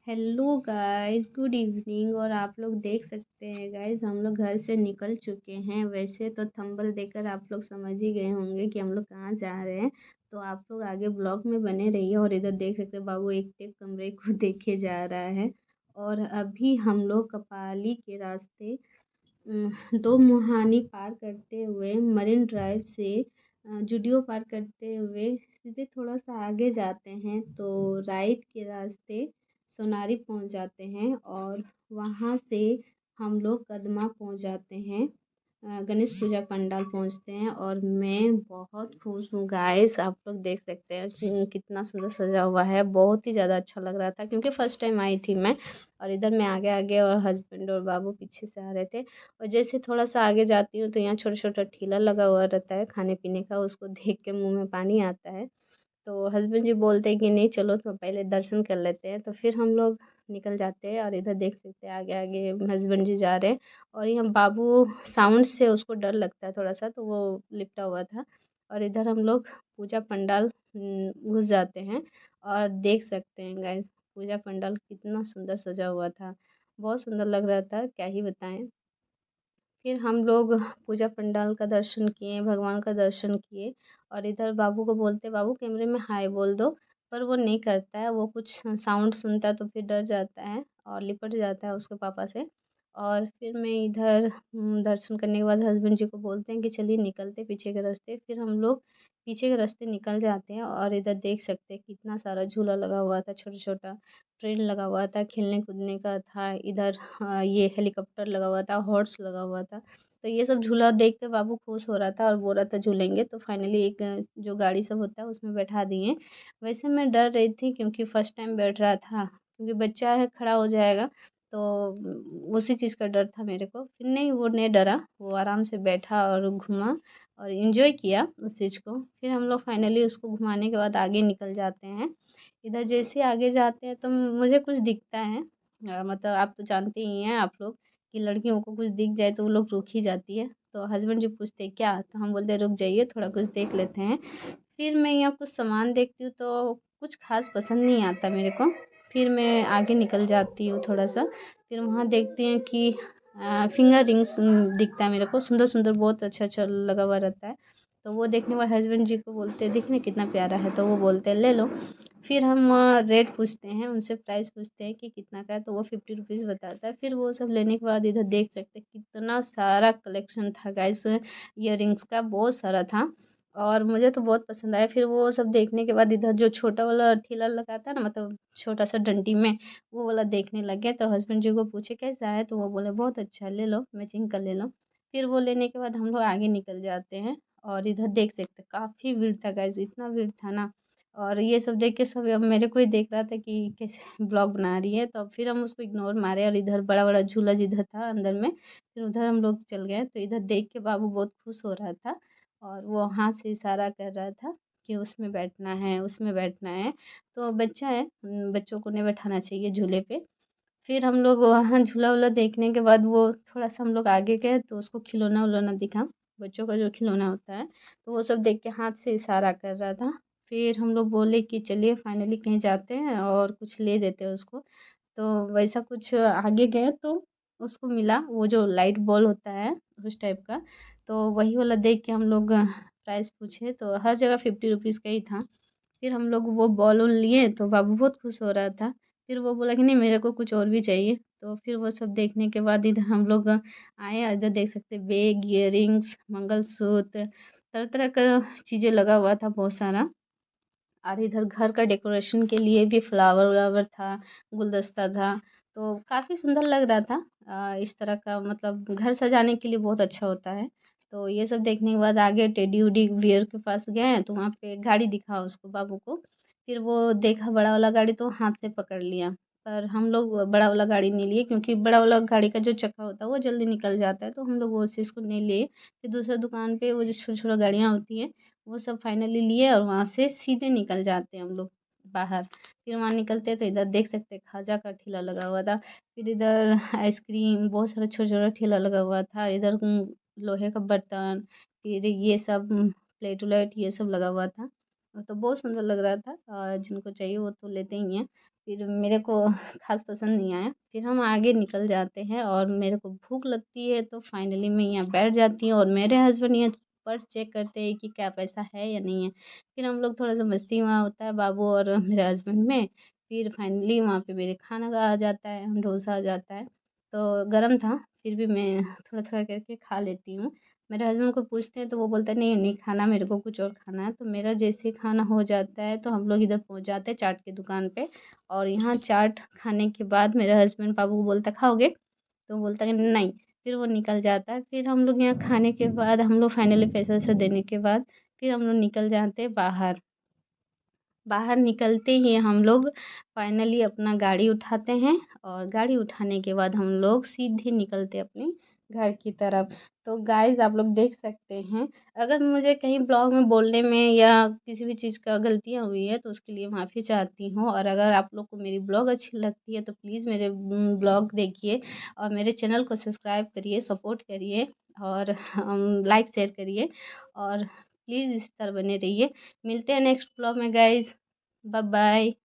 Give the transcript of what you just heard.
Hello guys, good evening. और आप लोग देख सकते हैं गाइस, हम लोग घर से निकल चुके हैं। वैसे तो थंबल देखकर आप लोग समझ ही गए होंगे कि हम लोग कहाँ जा रहे हैं। तो आप लोग आगे ब्लॉग में बने रहिए। और इधर देख सकते हैं बाबू एक एक कमरे को देखे जा रहा है। और अभी हम लोग कपाली के रास्ते दो मुहानी पार करते हुए मरीन ड्राइव से जुडियो पार करते हुए सीधे थोड़ा सा आगे जाते हैं तो राइट के रास्ते सोनारी पहुंच जाते हैं। और वहां से हम लोग कदमा पहुंच जाते हैं। गणेश पूजा पंडाल पहुंचते हैं। और मैं बहुत खुश हूँ गाइस, आप लोग देख सकते हैं कि कितना सुंदर सजा हुआ है। बहुत ही ज़्यादा अच्छा लग रहा था क्योंकि फर्स्ट टाइम आई थी मैं। और इधर मैं आगे आगे और हस्बैंड और बाबू पीछे से आ रहे थे। और जैसे थोड़ा सा आगे जाती हूँ तो यहाँ छोटा छोटा ठेला लगा हुआ रहता है खाने पीने का, उसको देख के मुंह में पानी आता है। तो हस्बैंड जी बोलते हैं कि नहीं चलो तो पहले दर्शन कर लेते हैं। तो फिर हम लोग निकल जाते हैं। और इधर देख सकते हैं आगे आगे हस्बैंड जी जा रहे हैं। और यहाँ बाबू साउंड से उसको डर लगता है थोड़ा सा, तो वो लिपटा हुआ था। और इधर हम लोग पूजा पंडाल घुस जाते हैं। और देख सकते हैं गाइस, पूजा पंडाल कितना सुंदर सजा हुआ था। बहुत सुंदर लग रहा था, क्या ही बताएं। फिर हम लोग पूजा पंडाल का दर्शन किए, भगवान का दर्शन किए। और इधर बाबू को बोलते, बाबू कैमरे में हाय बोल दो। पर वो नहीं करता है, वो कुछ साउंड सुनता है तो फिर डर जाता है और लिपट जाता है उसके पापा से। और फिर मैं इधर दर्शन करने के बाद हस्बैंड जी को बोलते हैं कि चलिए निकलते पीछे के रास्ते। फिर हम लोग पीछे के रास्ते निकल जाते हैं। और इधर देख सकते हैं कितना सारा झूला लगा हुआ था, छोटा छोटा ट्रेन लगा हुआ था, खेलने कूदने का था। इधर ये हेलीकॉप्टर लगा हुआ था, हॉर्स लगा हुआ था। तो ये सब झूला देख कर बाबू खुश हो रहा था और बोल रहा था झूलेंगे। तो फाइनली एक जो गाड़ी सब होता है उसमें बैठा दिए। वैसे मैं डर रही थी क्योंकि फर्स्ट टाइम बैठ रहा था, क्योंकि बच्चा है खड़ा हो जाएगा। तो उसी चीज़ का डर था मेरे को। फिर नहीं, वो नहीं डरा, वो आराम से बैठा और घूमा और इन्जॉय किया उस चीज़ को। फिर हम लोग फाइनली उसको घुमाने के बाद आगे निकल जाते हैं। इधर जैसे आगे जाते हैं तो मुझे कुछ दिखता है। मतलब आप तो जानते ही हैं आप लोग कि लड़कियों को कुछ दिख जाए तो वो लोग रुक ही जाती है। तो हस्बैंड जो पूछते हैं क्या, तो हम बोलते हैं रुक जाइए थोड़ा कुछ देख लेते हैं। फिर मैं यहाँ कुछ सामान देखती हूँ तो कुछ खास पसंद नहीं आता मेरे को। फिर मैं आगे निकल जाती हूँ थोड़ा सा। फिर वहाँ देखती हैं कि फिंगर रिंग्स दिखता है मेरे को, सुंदर सुंदर, बहुत अच्छा अच्छा लगा हुआ रहता है। तो वो देखने के बाद हस्बैंड जी को बोलते हैं देखने कितना प्यारा है, तो वो बोलते हैं ले लो। फिर हम रेट पूछते हैं उनसे, प्राइस पूछते हैं कि कितना का है, तो वो 50 रुपीज़ बताता है। फिर वो सब लेने के बाद इधर देख सकते हैं कितना सारा कलेक्शन था गाइस, इयररिंग्स का बहुत सारा था। और मुझे तो बहुत पसंद आया। फिर वो सब देखने के बाद इधर जो छोटा वाला ठेला लगाता है ना, मतलब छोटा सा डंडी में, वो वाला देखने लगे। तो हस्बैंड जी को पूछे कैसा है, तो वो बोले बहुत अच्छा है, ले लो मैचिंग का ले लो। फिर वो लेने के बाद हम लोग आगे निकल जाते हैं। और इधर देख सकते हैं काफ़ी भीड़ था गाइस, इतना भीड़ था ना। और ये सब देख के सब अब मेरे को ही देख रहा था कि कैसे ब्लॉग बना रही है। तो फिर हम उसको इग्नोर मारे और इधर बड़ा बड़ा झूला जिधर था अंदर में, फिर उधर हम लोग चल गए। तो इधर देख के बाबू बहुत खुश हो रहा था और वो हाथ से इशारा कर रहा था कि उसमें बैठना है, उसमें बैठना है। तो बच्चा है, बच्चों को नहीं बैठाना चाहिए झूले पे। फिर हम लोग वहाँ झूला वूला देखने के बाद वो थोड़ा सा हम लोग आगे गए तो उसको खिलौना उलौना दिखा, बच्चों का जो खिलौना होता है। तो वो सब देख के हाथ से इशारा कर रहा था। फिर हम लोग बोले कि चलिए फाइनली कहीं जाते हैं और कुछ ले देते हैं उसको। तो वैसा कुछ आगे गए तो उसको मिला वो जो लाइट बॉल होता है उस टाइप का। तो वही वाला देख के हम लोग प्राइस पूछे तो हर जगह 50 रुपीज़ का ही था। फिर हम लोग वो बॉल उल लिए तो बाबू बहुत खुश हो रहा था। फिर वो बोला कि नहीं मेरे को कुछ और भी चाहिए। तो फिर वो सब देखने के बाद इधर हम लोग आए। इधर देख सकते बैग, इयररिंग्स, मंगलसूत्र, तरह तरह का चीज़ें लगा हुआ था बहुत सारा। और इधर घर का डेकोरेशन के लिए भी फ्लावर व्लावर था, गुलदस्ता था। तो काफ़ी सुंदर लग रहा था। इस तरह का मतलब घर सजाने के लिए बहुत अच्छा होता है। तो ये सब देखने के बाद आगे टेडी उडी बियर के पास गए तो वहाँ पे गाड़ी दिखा उसको बाबू को। फिर वो देखा बड़ा वाला गाड़ी तो हाथ से पकड़ लिया। पर हम लोग बड़ा वाला गाड़ी नहीं लिए क्योंकि बड़ा वाला गाड़ी का जो चक्का होता है वो जल्दी निकल जाता है, तो हम लोग वो चीज़ को नहीं लिए। फिर दूसरा दुकान पे वो जो छोटी छोटी गाड़ियाँ होती हैं वो सब फाइनली लिए और वहाँ से सीधे निकल जाते हैं हम लोग बाहर। फिर वहाँ निकलते तो इधर देख सकते हैं खाजा का ठेला लगा हुआ था। फिर इधर आइसक्रीम, बहुत सारा छोटा छोटा ठेला लगा हुआ था। इधर लोहे का बर्तन, फिर ये सब प्लेट उलेट ये सब लगा हुआ था। तो बहुत सुंदर लग रहा था। जिनको चाहिए वो तो लेते ही हैं। फिर मेरे को ख़ास पसंद नहीं आया। फिर हम आगे निकल जाते हैं और मेरे को भूख लगती है तो फाइनली मैं यहाँ बैठ जाती हूँ और मेरे हस्बैंड यहाँ पर्स चेक करते हैं कि क्या पैसा है या नहीं है। फिर हम लोग थोड़ा सा मस्ती वहाँ होता है बाबू और मेरे हस्बैंड में। फिर फाइनली वहाँ पे मेरे खाना आ जाता है, डोसा आ जाता है। तो गर्म था फिर भी मैं थोड़ा थोड़ा करके खा लेती हूँ। मेरे हस्बैंड को पूछते हैं तो वो बोलता है नहीं नहीं खाना, मेरे को कुछ और खाना है। तो मेरा जैसे खाना हो जाता है तो हम लोग इधर पहुँच जाते हैं चाट की दुकान पे। और यहाँ चाट खाने के बाद मेरा हस्बैंड बाबू को बोलता है खाओगे, तो बोलता है नहीं। फिर वो निकल जाता है। फिर हम लोग यहाँ खाने के बाद हम लोग फाइनली पैसा वैसा देने के बाद फिर हम लोग निकल जाते हैं बाहर। बाहर निकलते ही हम लोग फाइनली अपना गाड़ी उठाते हैं और गाड़ी उठाने के बाद हम लोग सीधे निकलते अपने घर की तरफ। तो गाइस आप लोग देख सकते हैं, अगर मुझे कहीं ब्लॉग में बोलने में या किसी भी चीज़ का गलतियाँ हुई है तो उसके लिए माफ़ी चाहती हूँ। और अगर आप लोग को मेरी ब्लॉग अच्छी लगती है तो प्लीज़ मेरे ब्लॉग देखिए और मेरे चैनल को सब्सक्राइब करिए, सपोर्ट करिए और लाइक शेयर करिए और प्लीज़ इस तरह बने रहिए। मिलते हैं नेक्स्ट ब्लॉग में गाइस। Bye bye.